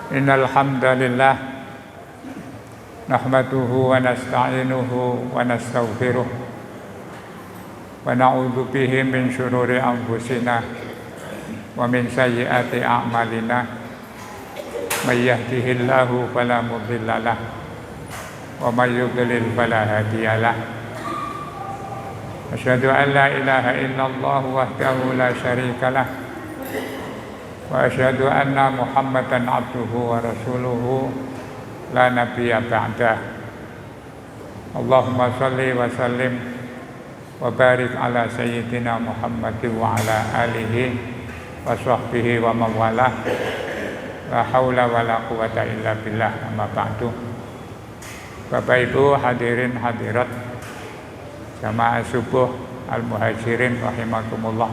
Innal hamdalillah nahmaduhu wa nasta'inuhu wa nastaghfiruh wa na'udzu bihi min syururi anfusina wa min sayyiati a'malina may yahdihillahu fala mudhillalah wa may yudlil fala hadiyalah. Asyhadu an la ilaha illallah wahdahu la syarikalah wa asyhadu anna Muhammadan abduhu wa rasuluhu la nabiyya ba'dah. Allahumma shalli wa sallim wa barik ala sayyidina Muhammadin wa ala alihi wa sahbihi wa mawalah. La haula wa la quwata illa billah, amma ba'du. Bapak Ibu hadirin hadirat jamaah subuh al-muhajirin rahimakumullah.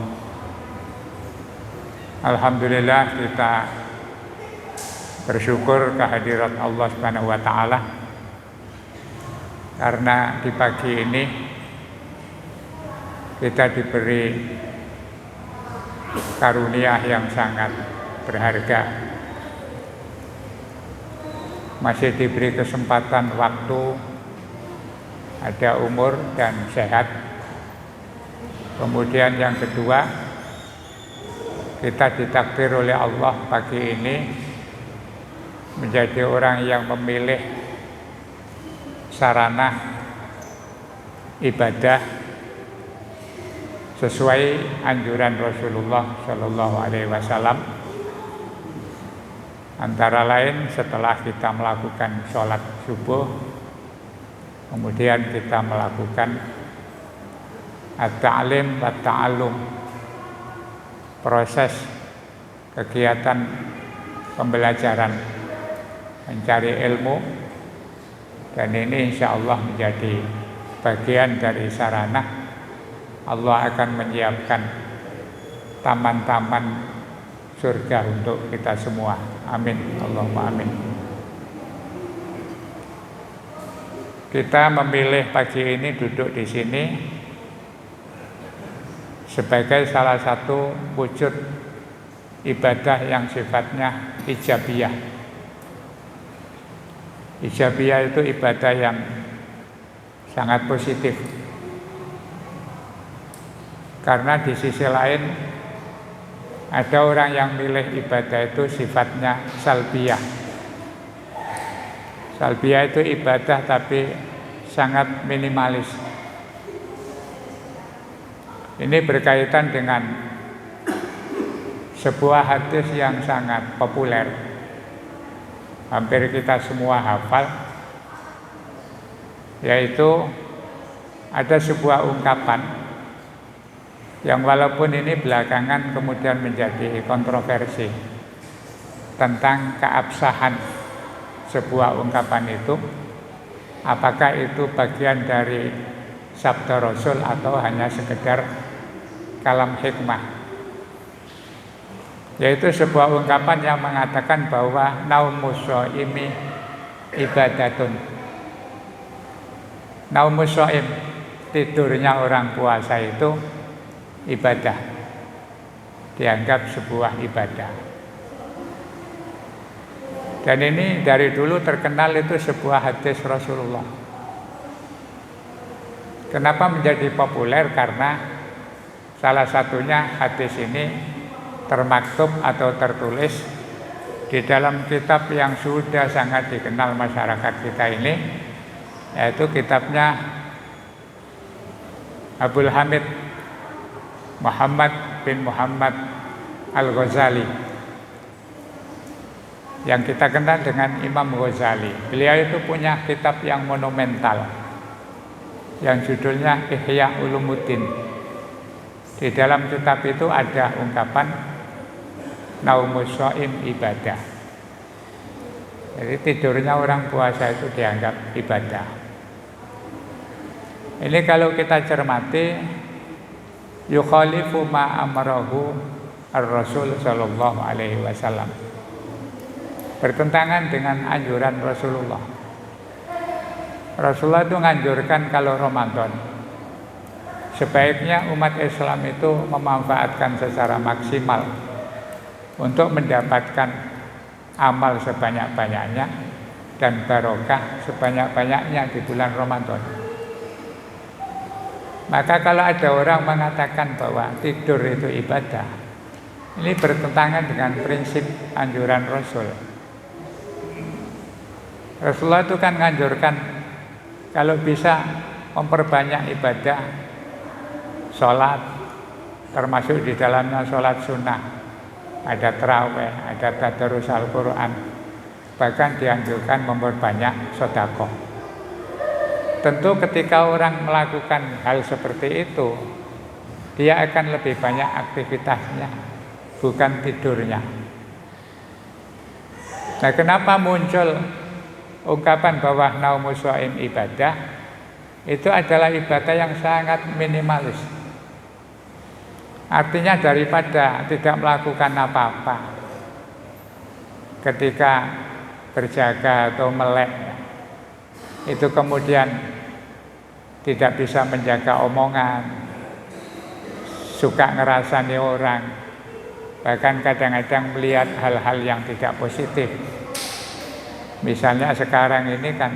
Alhamdulillah kita bersyukur kehadirat Allah Subhanahu wa taala karena di pagi ini kita diberi karunia yang sangat berharga. Masih diberi kesempatan waktu, ada umur dan sehat. Kemudian yang kedua, kita ditakdir oleh Allah pagi ini menjadi orang yang memilih sarana ibadah sesuai anjuran Rasulullah Shallallahu Alaihi Wasallam. Antara lain setelah kita melakukan sholat subuh, kemudian kita melakukan at-ta'lim wa ta'allum, proses kegiatan pembelajaran mencari ilmu, dan ini insya Allah menjadi bagian dari sarana Allah akan menyiapkan taman-taman surga untuk kita semua. Amin, Allahumma amin. Kita memilih pagi ini duduk di sini sebagai salah satu wujud ibadah yang sifatnya ijabiyah. Ijabiyah itu ibadah yang sangat positif. Karena di sisi lain ada orang yang milih ibadah itu sifatnya salbiyah. Salbiyah itu ibadah tapi sangat minimalis. Ini berkaitan dengan sebuah hadis yang sangat populer, hampir kita semua hafal, yaitu ada sebuah ungkapan yang walaupun ini belakangan kemudian menjadi kontroversi tentang keabsahan sebuah ungkapan itu, apakah itu bagian dari sabda Rasul atau hanya sekedar kalam hikmah. Yaitu sebuah ungkapan yang mengatakan bahwa naumus shaimi ibadatun. Naumus shaim, tidurnya orang puasa itu ibadah, dianggap sebuah ibadah. Dan ini dari dulu terkenal itu sebuah hadis Rasulullah. Kenapa menjadi populer? Karena salah satunya hadis ini termaktub atau tertulis di dalam kitab yang sudah sangat dikenal masyarakat kita ini, yaitu kitabnya Abdul Hamid Muhammad bin Muhammad Al-Ghazali, yang kita kenal dengan Imam Ghazali. Beliau itu punya kitab yang monumental yang judulnya Ihya Ulumuddin. Di dalam kitab itu ada ungkapan naumus shaim ibadah. Jadi tidurnya orang puasa itu dianggap ibadah. Ini kalau kita cermati, yukhalifu ma amarahu ar-Rasul sallallahu alaihi wasallam, bertentangan dengan anjuran Rasulullah. Rasulullah itu menganjurkan kalau Ramadan sebaiknya umat Islam itu memanfaatkan secara maksimal untuk mendapatkan amal sebanyak-banyaknya dan barokah sebanyak-banyaknya di bulan Ramadan. Maka kalau ada orang mengatakan bahwa tidur itu ibadah, ini bertentangan dengan prinsip anjuran Rasul. Rasulullah itu kan menganjurkan kalau bisa memperbanyak ibadah, sholat, termasuk di dalamnya sholat sunnah, ada tarawih, ada tadarus Al-Quran, bahkan dianjurkan memperbanyak sedekah. Tentu ketika orang melakukan hal seperti itu, dia akan lebih banyak aktivitasnya, bukan tidurnya. Nah, kenapa muncul ungkapan bahwa naumus shaim ibadah? Itu adalah ibadah yang sangat minimalis. Artinya daripada tidak melakukan apa-apa ketika berjaga atau melek, itu kemudian tidak bisa menjaga omongan, suka ngerasani orang, bahkan kadang-kadang melihat hal-hal yang tidak positif. Misalnya sekarang ini kan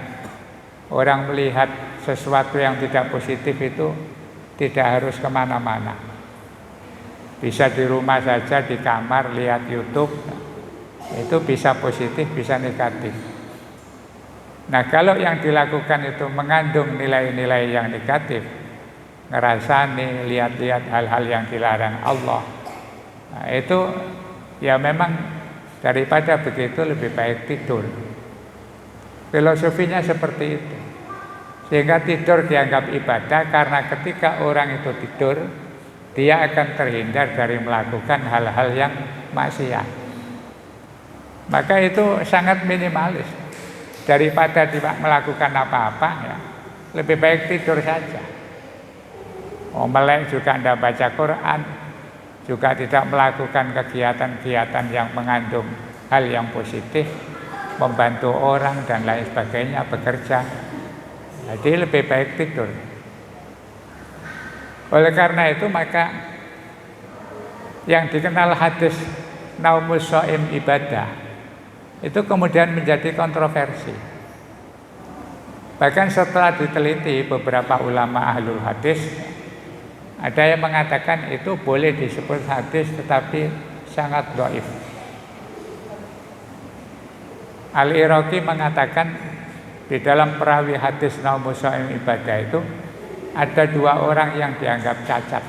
orang melihat sesuatu yang tidak positif itu tidak harus kemana-mana, bisa di rumah saja, di kamar lihat YouTube, itu bisa positif, bisa negatif. Nah, kalau yang dilakukan itu mengandung nilai-nilai yang negatif, ngerasani, lihat-lihat hal-hal yang dilarang Allah, nah, itu ya memang daripada begitu lebih baik tidur. Filosofinya seperti itu. Sehingga tidur dianggap ibadah karena ketika orang itu tidur, dia akan terhindar dari melakukan hal-hal yang maksiat. Maka itu sangat minimalis. Daripada tidak melakukan apa-apa, ya, lebih baik tidur saja. Melek juga tidak baca Quran, juga tidak melakukan kegiatan-kegiatan yang mengandung hal yang positif, membantu orang dan lain sebagainya, bekerja. Jadi lebih baik tidur. Oleh karena itu maka yang dikenal hadis naumus shaim ibadah itu kemudian menjadi kontroversi. Bahkan setelah diteliti beberapa ulama ahlul hadis, ada yang mengatakan itu boleh disebut hadis tetapi sangat dhaif. Al-Iraqi mengatakan di dalam perawi hadis naumus shaim ibadah itu ada dua orang yang dianggap cacat.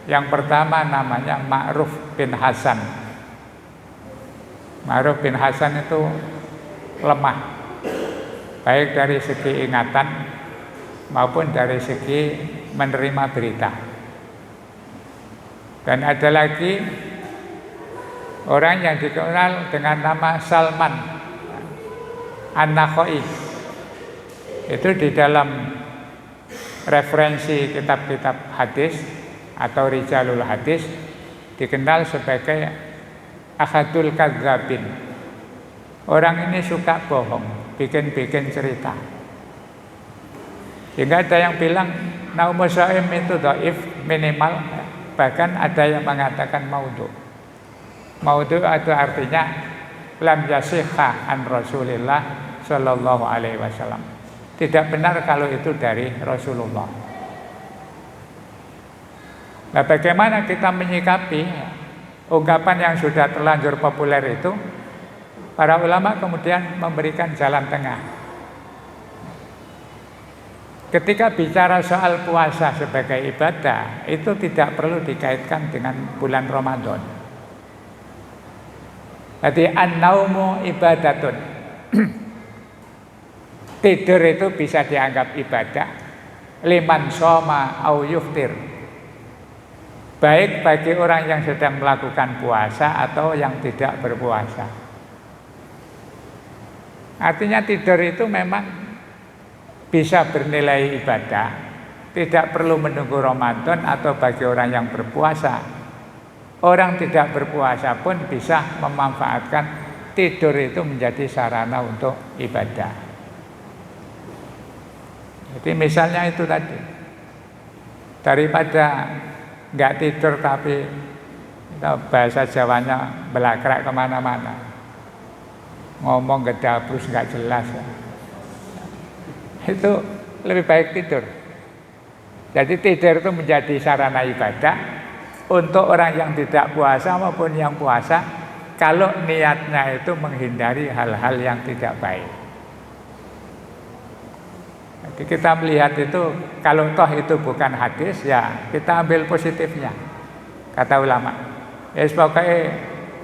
Yang pertama namanya Ma'ruf bin Hasan. Ma'ruf bin Hasan itu lemah, baik dari segi ingatan maupun dari segi menerima berita. Dan ada lagi orang yang dikenal dengan nama Salman An-Nakhai. Itu di dalam referensi kitab-kitab hadis atau rijalul hadis dikenal sebagai Ahadul Kadzabin. Orang ini suka bohong, bikin-bikin cerita. Hingga ada yang bilang naumus shaim itu dhaif, minimal, bahkan ada yang mengatakan maudhu. Maudhu itu artinya lam yasihha an Rasulillah sallallahu alaihi wasallam. Tidak benar kalau itu dari Rasulullah. Nah, bagaimana kita menyikapi ungkapan yang sudah terlanjur populer itu? Para ulama kemudian memberikan jalan tengah. Ketika bicara soal puasa sebagai ibadah, itu tidak perlu dikaitkan dengan bulan Ramadan. Jadi an-naumu ibadatun. Tidur itu bisa dianggap ibadah. Liman shoma au yuftir. Baik bagi orang yang sedang melakukan puasa atau yang tidak berpuasa. Artinya tidur itu memang bisa bernilai ibadah, tidak perlu menunggu Ramadan atau bagi orang yang berpuasa. Orang tidak berpuasa pun bisa memanfaatkan tidur itu menjadi sarana untuk ibadah. Jadi misalnya itu tadi, daripada nggak tidur tapi bahasa Jawanya belakrak kemana-mana, ngomong gedabus nggak jelas. Itu lebih baik tidur. Jadi tidur itu menjadi sarana ibadah untuk orang yang tidak puasa maupun yang puasa, kalau niatnya itu menghindari hal-hal yang tidak baik. Jadi kita melihat itu, kalau toh itu bukan hadis, ya kita ambil positifnya. Kata ulama, ya pokoknya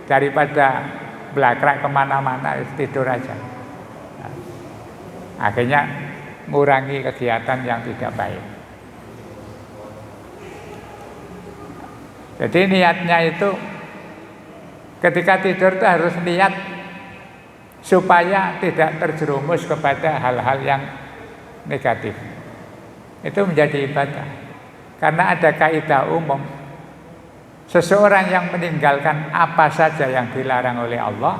daripada belakrak kemana-mana, tidur aja. Nah, akhirnya mengurangi kegiatan yang tidak baik. Jadi niatnya itu ketika tidur itu harus niat supaya tidak terjerumus kepada hal-hal yang negatif. Itu menjadi ibadah. Karena ada kaidah umum, seseorang yang meninggalkan apa saja yang dilarang oleh Allah,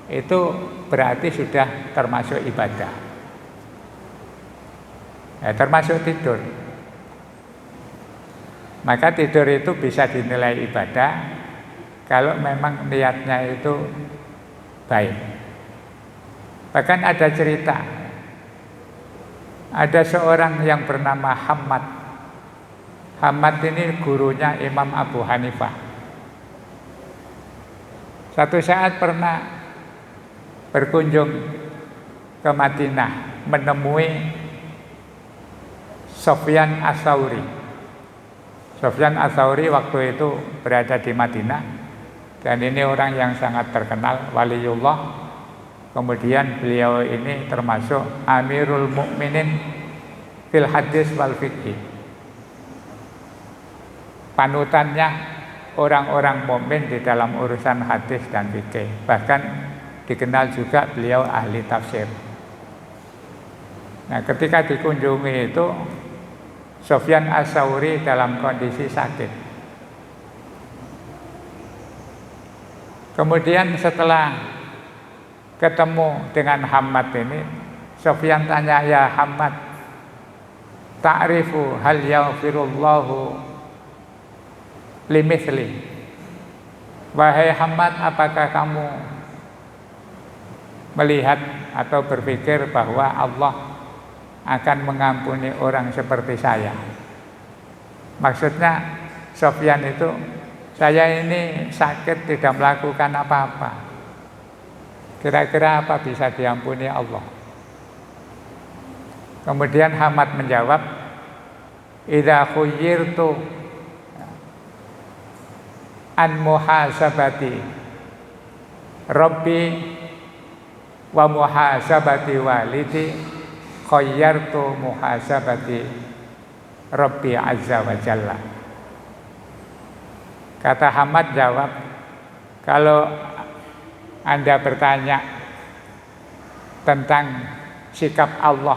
itu berarti sudah termasuk ibadah. Ya, termasuk tidur. Maka tidur itu bisa dinilai ibadah kalau memang niatnya itu baik. Bahkan ada cerita, ada seorang yang bernama Hammad. Hammad ini gurunya Imam Abu Hanifah. Satu saat pernah berkunjung ke Madinah, menemui Sufyan Ats-Tsauri. Sufyan Ats-Tsauri waktu itu berada di Madinah, dan ini orang yang sangat terkenal, waliullah. Kemudian beliau ini termasuk Amirul Mukminin fil hadis wal fiqh. Panutannya orang-orang mukmin di dalam urusan hadis dan fikih. Bahkan dikenal juga beliau ahli tafsir. Nah, ketika dikunjungi itu, Sufyan Ats-Tsauri dalam kondisi sakit. Kemudian setelah ketemu dengan Hammad ini, Sufyan tanya, ya Hammad, ta'rifu hal yaghfirullahu limithli. Wahai Hammad, apakah kamu melihat atau berpikir bahwa Allah akan mengampuni orang seperti saya? Maksudnya Sufyan itu, saya ini sakit tidak melakukan apa-apa, kira-kira apa bisa diampuni Allah? Kemudian Hammad menjawab, idza khuyyirtu an muhasabati Rabbi wa muhasabati walidi, khayyartu muhasabati Rabbi azza wa jalla. Kata Hammad jawab, kalau Anda bertanya tentang sikap Allah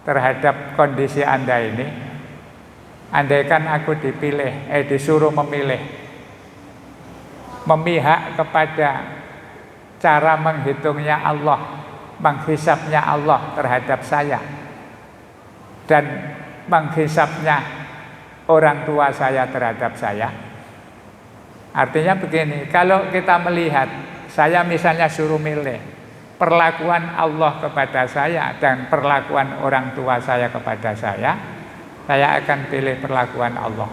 terhadap kondisi Anda ini, andaikan aku disuruh memihak kepada cara menghitungnya Allah, menghisapnya Allah terhadap saya, dan menghisapnya orang tua saya terhadap saya. Artinya begini, kalau kita melihat, saya misalnya suruh milih perlakuan Allah kepada saya dan perlakuan orang tua saya kepada saya akan pilih perlakuan Allah.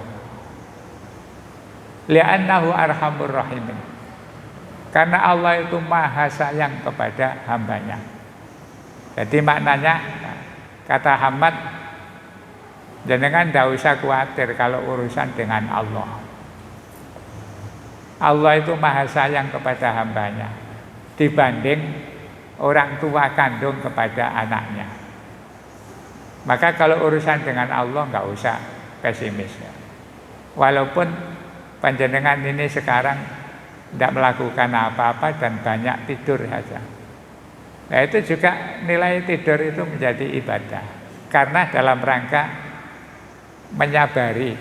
Li'annahu arhamur rahimin. Karena Allah itu maha sayang kepada hambanya. Jadi maknanya, kata Hammad, jenengan tidak usah khawatir kalau urusan dengan Allah. Allah itu maha sayang kepada hambanya dibanding orang tua kandung kepada anaknya. Maka kalau urusan dengan Allah nggak usah pesimis ya. Walaupun panjenengan ini sekarang tidak melakukan apa-apa dan banyak tidur saja. Nah, itu juga nilai tidur itu menjadi ibadah, karena dalam rangka menyabari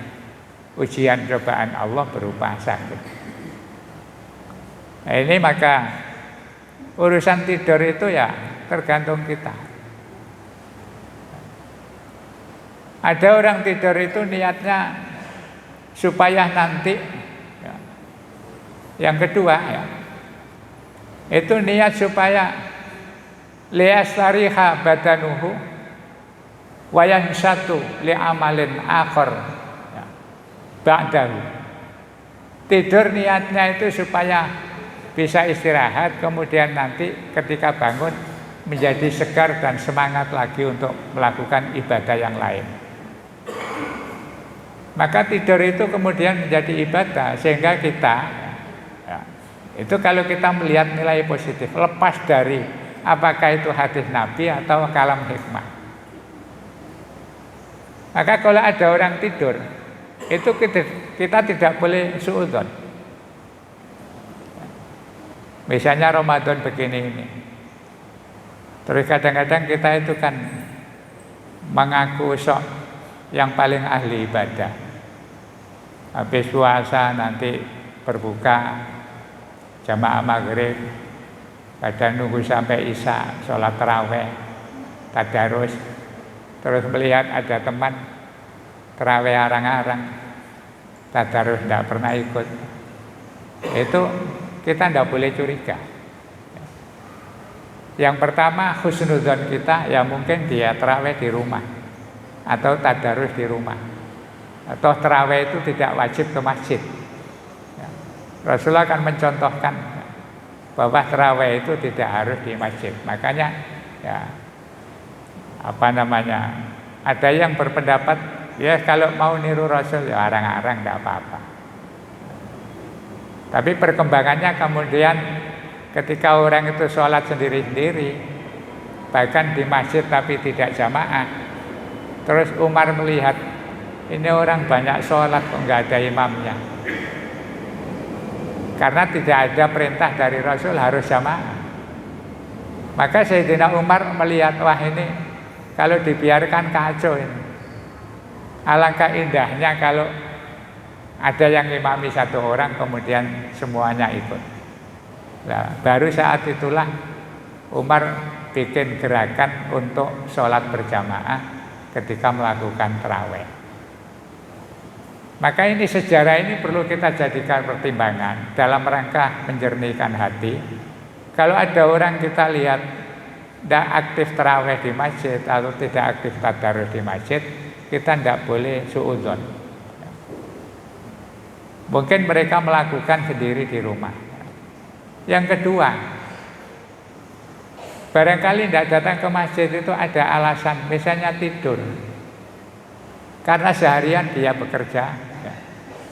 ujian cobaan Allah berupa sakit. Nah, ini maka urusan tidur itu ya tergantung kita. Ada orang tidur itu niatnya supaya nanti ya. Yang kedua ya, Itu niat supaya liyastariha badanuhu wa yansatu li amalin akhar ba'dahu. Tidur niatnya itu supaya bisa istirahat, kemudian nanti ketika bangun menjadi segar dan semangat lagi untuk melakukan ibadah yang lain. Maka tidur itu kemudian menjadi ibadah, sehingga kita itu kalau kita melihat nilai positif, lepas dari apakah itu hadis Nabi atau kalam hikmah. Maka kalau ada orang tidur, itu kita tidak boleh suudzon. Misalnya Ramadan begini ini, terus kadang-kadang kita itu kan mengaku sok yang paling ahli ibadah. Habis puasa nanti berbuka jamaah maghrib, kadang nunggu sampai isya, sholat taraweh, tadarus, terus melihat ada teman taraweh arang-arang, tadarus tidak pernah ikut. Itu kita tidak boleh curiga. Yang pertama, husnudzon kita ya mungkin dia taraweh di rumah atau tadarus di rumah, atau taraweh itu tidak wajib ke masjid. Rasulullah akan mencontohkan bahwa taraweh itu tidak harus di masjid. Makanya ya ada yang berpendapat ya kalau mau niru Rasul ya arang-arang tidak apa-apa. Tapi perkembangannya kemudian ketika orang itu sholat sendiri-sendiri, bahkan di masjid tapi tidak jamaah, terus Umar melihat ini orang banyak sholat kok nggak ada imamnya, karena tidak ada perintah dari Rasul harus jamaah. Maka Sayyidina Umar melihat, wah ini kalau dibiarkan kacau ini. Alangkah indahnya kalau ada yang imami satu orang kemudian semuanya ikut. Nah, baru saat itulah Umar bikin gerakan untuk sholat berjamaah ketika melakukan taraweh. Maka ini sejarah ini perlu kita jadikan pertimbangan dalam rangka menjernihkan hati. Kalau ada orang kita lihat tidak aktif taraweh di masjid atau tidak aktif tadarus di masjid, kita tidak boleh suudzon. Mungkin mereka melakukan sendiri di rumah. Yang kedua, barangkali tidak datang ke masjid itu ada alasan, misalnya tidur. Karena seharian dia bekerja,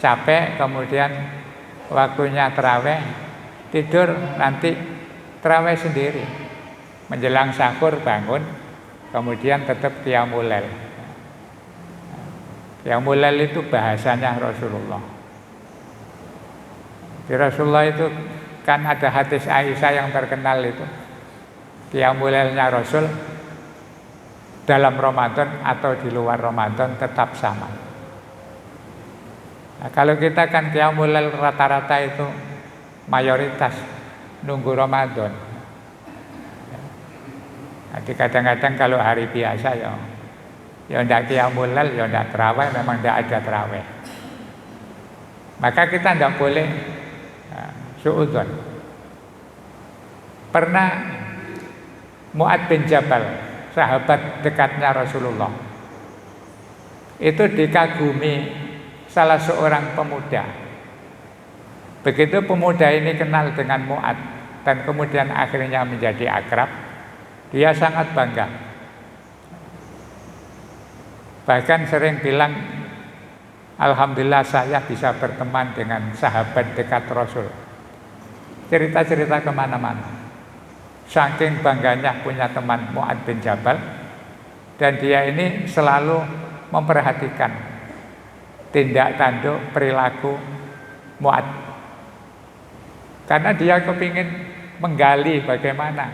capek, kemudian waktunya taraweh, tidur, nanti taraweh sendiri. Menjelang sahur bangun, kemudian tetap qiyamul lail. Qiyamul lail itu bahasanya Rasulullah. Di Rasulullah itu kan ada hadis Aisyah yang terkenal itu, qiyamul lailnya Rasul dalam Ramadan atau di luar Ramadan tetap sama. Nah, kalau kita kan qiyamul lail rata-rata itu mayoritas nunggu Ramadan. Jadi kadang-kadang kalau hari biasa ya tidak qiyamul lail, ya tidak tarawih, memang tidak ada tarawih. Maka kita tidak boleh suudzon. Pernah Mu'ad bin Jabal, sahabat dekatnya Rasulullah, itu dikagumi salah seorang pemuda. Begitu pemuda ini kenal dengan Mu'ad dan kemudian akhirnya menjadi akrab, dia sangat bangga. Bahkan sering bilang, alhamdulillah saya bisa berteman dengan sahabat dekat Rasul. Cerita-cerita kemana-mana. Saking bangganya punya teman Mu'ad bin Jabal, dan dia ini selalu memperhatikan tindak tanduk perilaku Mu'ad, karena dia kepingin menggali bagaimana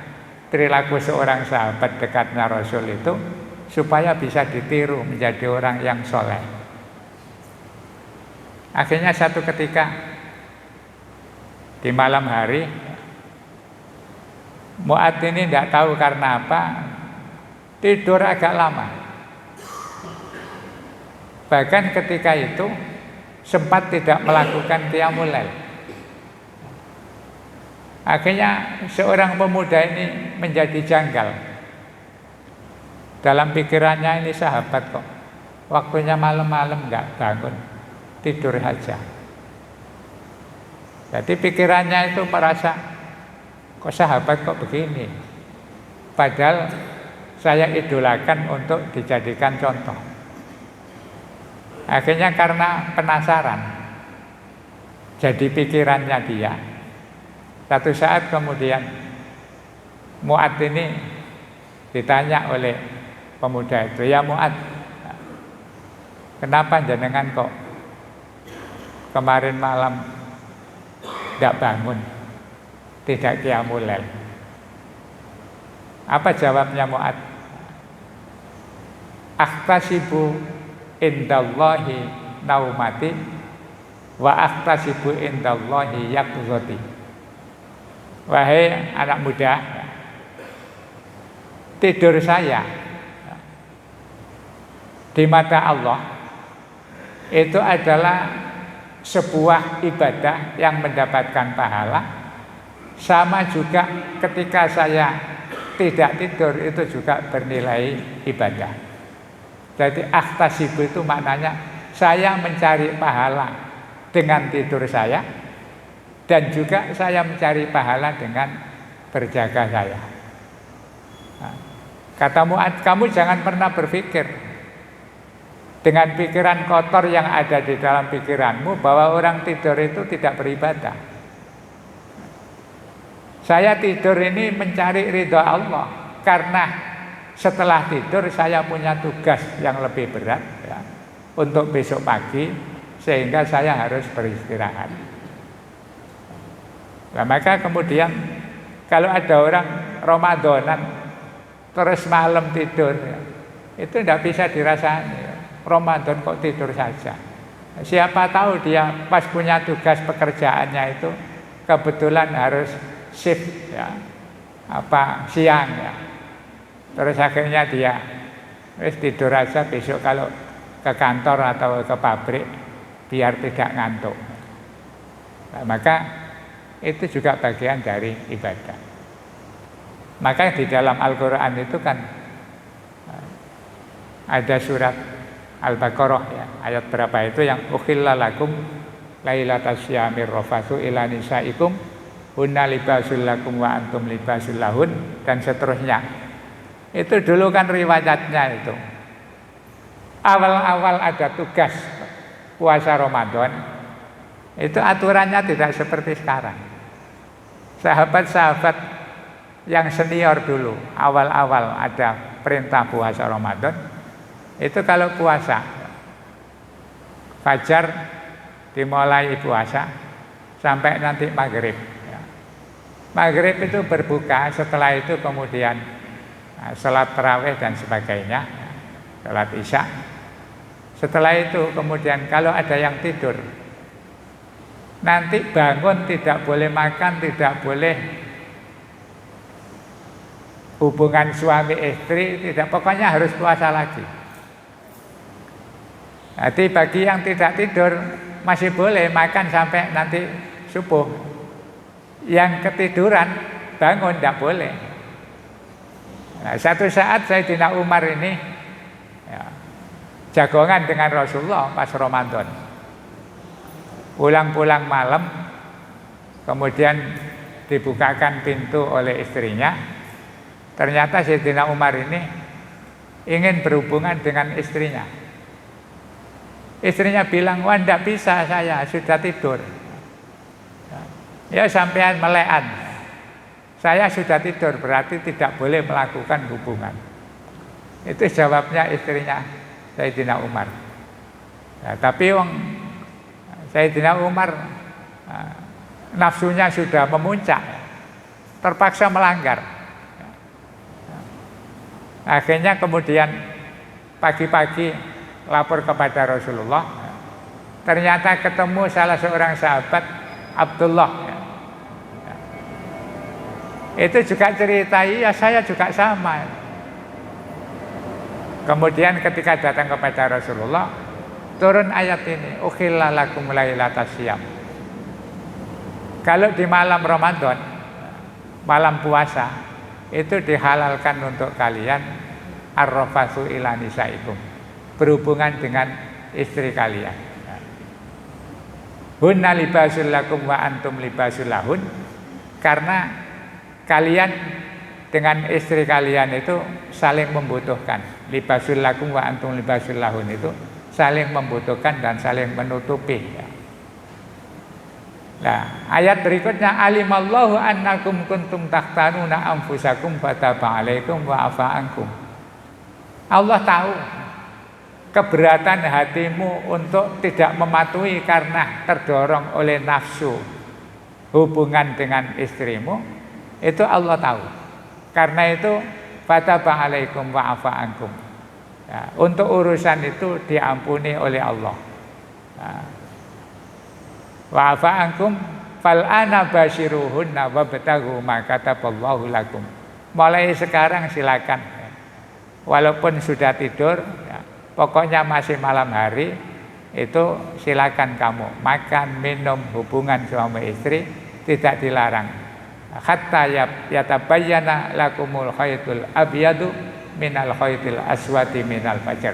perilaku seorang sahabat dekatnya Rasul itu supaya bisa ditiru menjadi orang yang soleh. Akhirnya satu ketika di malam hari, Mu'ad ini tidak tahu karena apa tidur agak lama. Bahkan ketika itu sempat tidak melakukan qiyamul lail. Akhirnya seorang pemuda ini menjadi janggal. Dalam pikirannya ini sahabat kok waktunya malam-malam nggak bangun, tidur saja. Jadi pikirannya itu merasa, kok sahabat kok begini. Padahal saya idolakan untuk dijadikan contoh. Akhirnya karena penasaran, jadi pikirannya dia. Satu saat kemudian Mu'ad ini ditanya oleh pemuda itu, ya Mu'ad, kenapa jenengan kok kemarin malam tidak bangun, tidak qiyamul lail? Apa jawabnya Mu'ad? Akhtasibu indallahi naumati wa akhtasibu indallahi yaqzati. Wahai anak muda, tidur saya di mata Allah itu adalah sebuah ibadah yang mendapatkan pahala. Sama juga ketika saya tidak tidur itu juga bernilai ibadah. Jadi akhtasibu itu maknanya saya mencari pahala dengan tidur saya, dan juga saya mencari pahala dengan berjaga saya. Nah, kata Mu'ad, kamu jangan pernah berpikir dengan pikiran kotor yang ada di dalam pikiranmu bahwa orang tidur itu tidak beribadah. Saya tidur ini mencari ridha Allah, karena setelah tidur saya punya tugas yang lebih berat ya, untuk besok pagi, sehingga saya harus beristirahat. Nah, maka kemudian kalau ada orang Ramadanan terus malam tidur ya, itu tidak bisa dirasani. Ramadan kok tidur saja. Siapa tahu dia pas punya tugas pekerjaannya itu kebetulan harus shift ya, siang ya. Terus akhirnya dia tidur aja, besok kalau ke kantor atau ke pabrik biar tidak ngantuk. Nah, maka itu juga bagian dari ibadah. Maka di dalam Al-Quran itu kan ada surat Al-Baqarah ya, ayat berapa itu yang ukhilla lakum lailatas syamir rafathu ila nisaikum hunna libasul lakum wa antum libasul lahun, dan seterusnya. Itu dulu kan riwayatnya itu awal-awal ada tugas puasa Ramadan, itu aturannya tidak seperti sekarang. Sahabat-sahabat yang senior dulu awal-awal ada perintah puasa Ramadan, itu kalau puasa fajar dimulai puasa sampai nanti maghrib ya. Maghrib itu berbuka, setelah itu kemudian sholat tarawih dan sebagainya, sholat isya. Setelah itu kemudian kalau ada yang tidur, nanti bangun tidak boleh makan, tidak boleh hubungan suami istri, tidak, pokoknya harus puasa lagi. Jadi bagi yang tidak tidur masih boleh makan sampai nanti subuh. Yang ketiduran bangun tidak boleh. Nah, satu saat Sayyidina Umar ini ya, jagongan dengan Rasulullah pas Ramadan. Pulang-pulang malam, kemudian dibukakan pintu oleh istrinya. Ternyata Sayyidina Umar ini ingin berhubungan dengan istrinya. Istrinya bilang, wah tidak bisa, saya sudah tidur. Ya sampean melekan, saya sudah tidur, berarti tidak boleh melakukan hubungan. Itu jawabnya istrinya Sayyidina Umar. Nah, tapi Sayyidina Umar nafsunya sudah memuncak, terpaksa melanggar. Akhirnya kemudian pagi-pagi lapor kepada Rasulullah. Ternyata ketemu salah seorang sahabat, Abdullah. Itu juga cerita, iya saya juga sama. Kemudian ketika datang kepada Rasulullah, turun ayat ini, ukhilla lakum lailatas syiyam. Kalau di malam Ramadan malam puasa itu dihalalkan untuk kalian ar-rafatsu ila nisaikum, berhubungan dengan istri kalian. Hunna libasul lakum wa antum libasul lahun, karena kalian dengan istri kalian itu saling membutuhkan. Libasul lakum wa antum libasul lahun itu saling membutuhkan dan saling menutupi. Nah, ayat berikutnya alimallahu annakum kuntum takhtanuna anfusakum fataba alaikum wa afa ankum. Allah tahu keberatan hatimu untuk tidak mematuhi karena terdorong oleh nafsu hubungan dengan istrimu, itu Allah tahu. Karena itu fataba alaikum wa afa ankum. Ya, untuk urusan itu diampuni oleh Allah. Ya. Wa afa ankum fal ana basyiruhunna wabtaghu ma kataballahu lakum. Mulai sekarang silakan. Walaupun sudah tidur, ya, pokoknya masih malam hari, itu silakan kamu makan, minum, hubungan suami istri tidak dilarang. Hatta yatabayyana lakumul khaytul abyadu minal khaytil aswadi minal fajr.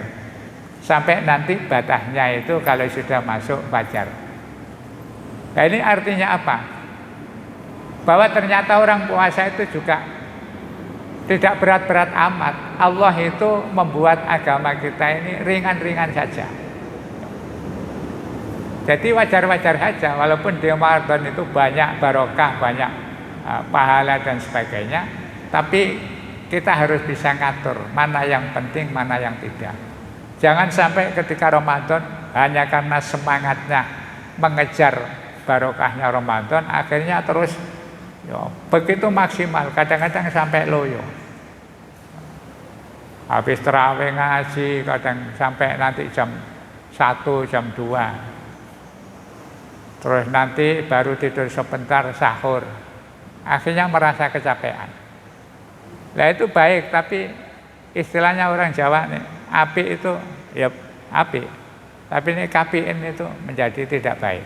Sampai nanti batasnya itu kalau sudah masuk fajar. Nah, ini artinya apa? Bahwa ternyata orang puasa itu juga tidak berat-berat amat. Allah itu membuat agama kita ini ringan-ringan saja. Jadi wajar-wajar saja, walaupun di Ramadan itu banyak barokah, banyak pahala dan sebagainya, tapi kita harus bisa ngatur mana yang penting, mana yang tidak. Jangan sampai ketika Ramadan hanya karena semangatnya mengejar barokahnya Ramadan, akhirnya terus begitu maksimal, kadang-kadang sampai loyo. Habis terawih ngaji, kadang sampai nanti jam 1, jam 2. Terus nanti baru tidur sebentar, sahur. Akhirnya merasa kecapean. Nah itu baik, tapi istilahnya orang Jawa nih, api itu ya api. Tapi ini kapiin itu menjadi tidak baik.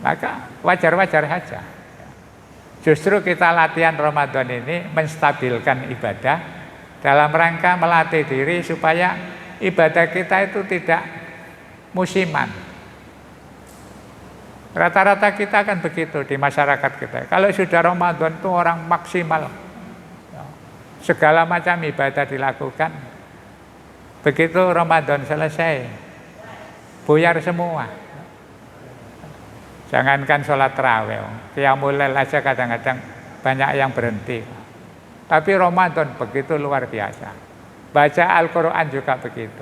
Maka wajar-wajar saja. Justru kita latihan Ramadan ini menstabilkan ibadah dalam rangka melatih diri supaya ibadah kita itu tidak musiman. Rata-rata kita kan begitu di masyarakat kita. Kalau sudah Ramadan itu orang maksimal, segala macam ibadah dilakukan. Begitu Ramadan selesai, buyar semua. Jangankan sholat tarawih, qiyamul lail aja kadang-kadang banyak yang berhenti. Tapi Ramadan begitu luar biasa. Baca Al-Quran juga begitu.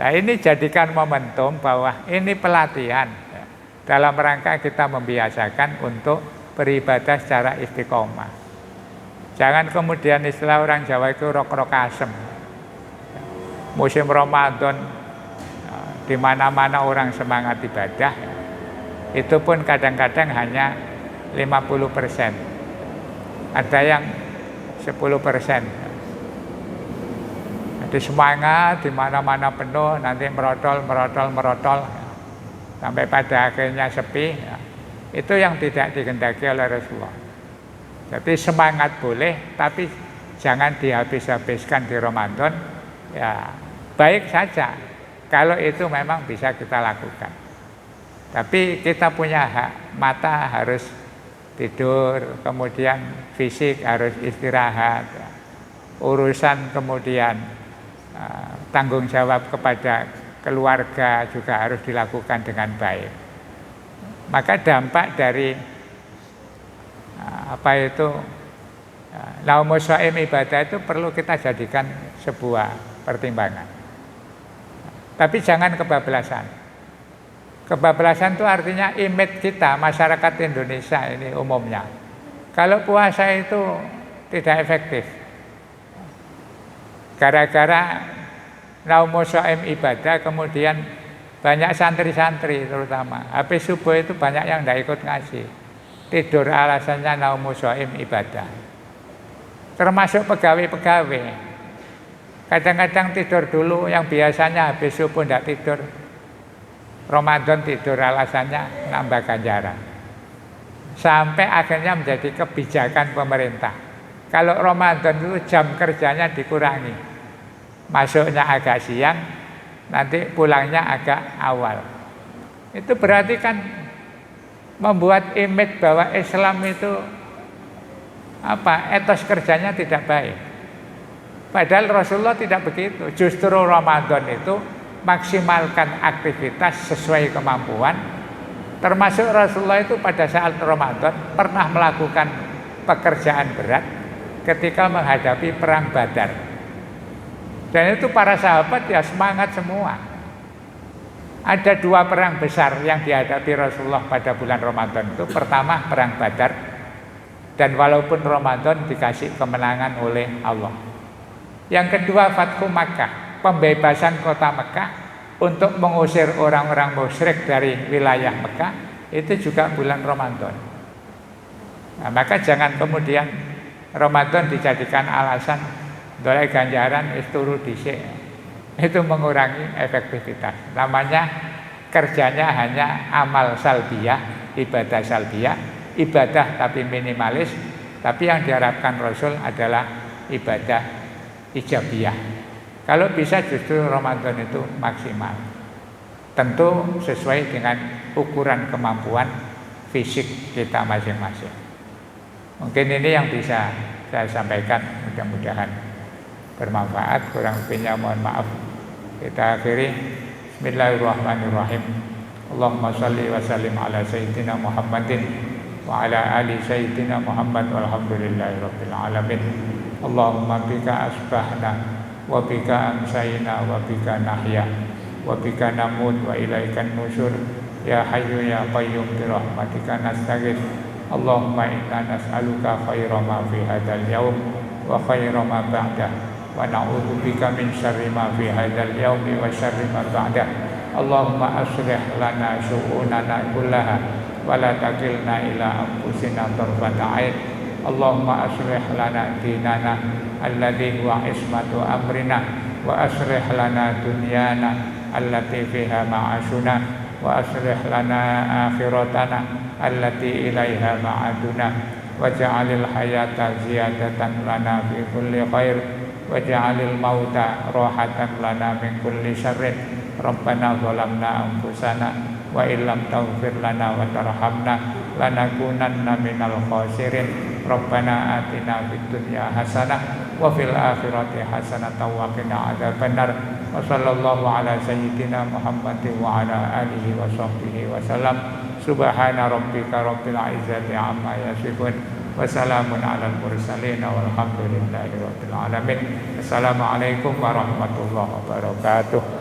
Nah ini jadikan momentum bahwa ini pelatihan ya, dalam rangka kita membiasakan untuk beribadah secara istiqomah. Jangan kemudian istilah orang Jawa itu rok-rok asem. Musim Ramadan di mana-mana orang semangat ibadah, itu pun kadang-kadang hanya 50%. Ada yang 10%. Jadi semangat di mana-mana penuh, nanti merotol sampai pada akhirnya sepi. Ya. Itu yang tidak dikehendaki oleh Rasulullah. Jadi semangat boleh, tapi jangan dihabis-habiskan di Ramadan. Ya, baik saja kalau itu memang bisa kita lakukan. Tapi kita punya hak, mata harus tidur, kemudian fisik harus istirahat, urusan kemudian tanggung jawab kepada keluarga juga harus dilakukan dengan baik. Maka dampak dari naumus shaim ibadah itu perlu kita jadikan sebuah pertimbangan. Tapi jangan kebablasan. Kebablasan itu artinya image kita, masyarakat Indonesia ini umumnya. Kalau puasa itu tidak efektif. Gara-gara naumus shaim ibadah, kemudian banyak santri-santri terutama. Habis subuh itu banyak yang tidak ikut ngaji. Tidur alasannya naumus shaim ibadah. Termasuk pegawai-pegawai. Kadang-kadang tidur dulu, yang biasanya habis subuh tidak tidur. Ramadan tidur alasannya nambah ganjaran. sampai akhirnya menjadi kebijakan pemerintah. Kalau Ramadan itu jam kerjanya dikurangi, masuknya agak siang, nanti pulangnya agak awal. Itu berarti kan membuat image bahwa Islam itu etos kerjanya tidak baik. Padahal Rasulullah tidak begitu. Justru Ramadan itu maksimalkan aktivitas sesuai kemampuan. Termasuk Rasulullah itu pada saat Ramadan pernah melakukan pekerjaan berat ketika menghadapi perang Badar. Dan itu para sahabat ya semangat semua. Ada 2 perang besar yang dihadapi Rasulullah pada bulan Ramadan itu. Pertama perang Badar, dan walaupun Ramadan dikasih kemenangan oleh Allah. Yang kedua Fathu Makkah, pembebasan kota Mekah untuk mengusir orang-orang musyrik dari wilayah Mekah, itu juga bulan Ramadan. Nah, maka jangan kemudian Ramadan dijadikan alasan doleh ganjaran turu dhisik. Itu mengurangi efektivitas. Namanya kerjanya hanya amal salbiyah, ibadah salbiyah, ibadah tapi minimalis, tapi yang diharapkan Rasul adalah ibadah ijabiyah. Kalau bisa justru Ramadan itu maksimal. Tentu sesuai dengan ukuran kemampuan fisik kita masing-masing. Mungkin ini yang bisa saya sampaikan, mudah-mudahan bermanfaat. Kurang lebihnya mohon maaf. Kita akhiri. Bismillahirrahmanirrahim. Allahumma shalli wa sallim ala sayyidina Muhammadin wa ala ali sayyidina Muhammad walhamdulillahirabbil alamin. Allahumma bika asbahna wa bika amsayna wa bika nahya wa bika namut wa ilaikan nusur. Ya hayyu ya qayyum bi rahmatika nastaghith. Allahumma inna nas'aluka khaira ma fi hadzal yaum wa khaira ma ba'dah, wa na'udzu bika min syarri ma fi hadzal yaumi wa syarri ma ba'dah. Allahumma aslih lana syu'unana kullaha wa la takilna ila anfusina tarfata 'ain. Allahumma aslih lana dinana alladzi huwa ismatu amrina wa aslih lana dunyana allati fiha ma'ashuna wa aslih lana akhiratana allati ilaiha ma'aduna waj'alil hayata ziyadatan lana fi kulli khair waj'alil mauta rahatan lana min kulli syarrin. Rabbana zalamna anfusana wa illam taghfir lana wa tarhamna lanakunanna minal khasirin. Rabbana atina fid dunya hasanah wa fil akhirati hasanah wa qina adzabannar. Wa sallallahu ala sayyidina Muhammadin wa ala alihi wa sahbihi wa sallam. Subhana rabbika rabbil izzati amma yasifun wa salamun alal mursalin walhamdulillahi rabbil alamin. Assalamualaikum warahmatullahi wabarakatuh.